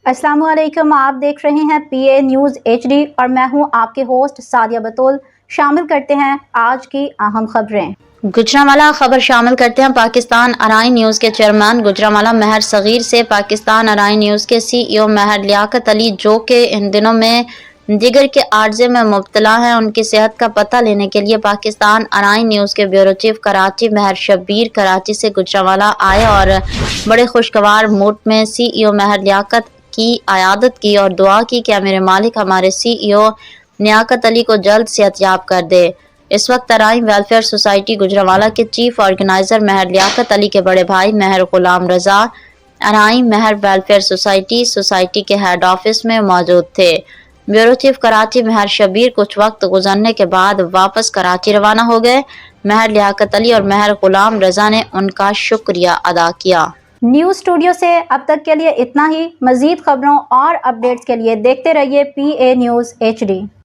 अस्सलाम वालेकुम, आप देख रहे हैं PA न्यूज़ HD और मैं हूं आपके होस्ट सादिया बतूल। शामिल करते हैं आज की अहम खबरें। गुजरांवाला खबर शामिल करते हैं। पाकिस्तान अराई न्यूज़ के चेयरमैन गुजरांवाला महर सगीर से पाकिस्तान अराई न्यूज़ के CEO महर लियाकत अली, जो कि इन दिनों में जिगर के आर्जे में मुब्तला हैं, उनकी सेहत का पता लेने के लिए पाकिस्तान अराई न्यूज़ के ब्यूरो चीफ कराची महर शब्बीर कराची से गुजरांवाला आए और बड़े खुशगवार मूड में CEO महर लियाकत की आयादत की और दुआ की कि मेरे मालिक हमारे CEO लियाकत अली को जल्द सेहतयाब कर दे। इस वक्त अराई वेलफेयर सोसाइटी गुजरांवाला के चीफ ऑर्गेनाइजर महर लियाकत अली के बड़े भाई महर गुलाम रजा अराई महर वेलफेयर सोसाइटी के हेड ऑफिस में मौजूद थे। ब्यूरो चीफ कराची महर शब्बीर कुछ वक्त गुजरने के बाद वापस कराची रवाना हो गए। महर लियाकत अली और महर गुलाम रजा ने उनका शुक्रिया अदा किया। न्यूज़ स्टूडियो से अब तक के लिए इतना ही। मजीद खबरों और अपडेट्स के लिए देखते रहिए PA न्यूज़ HD।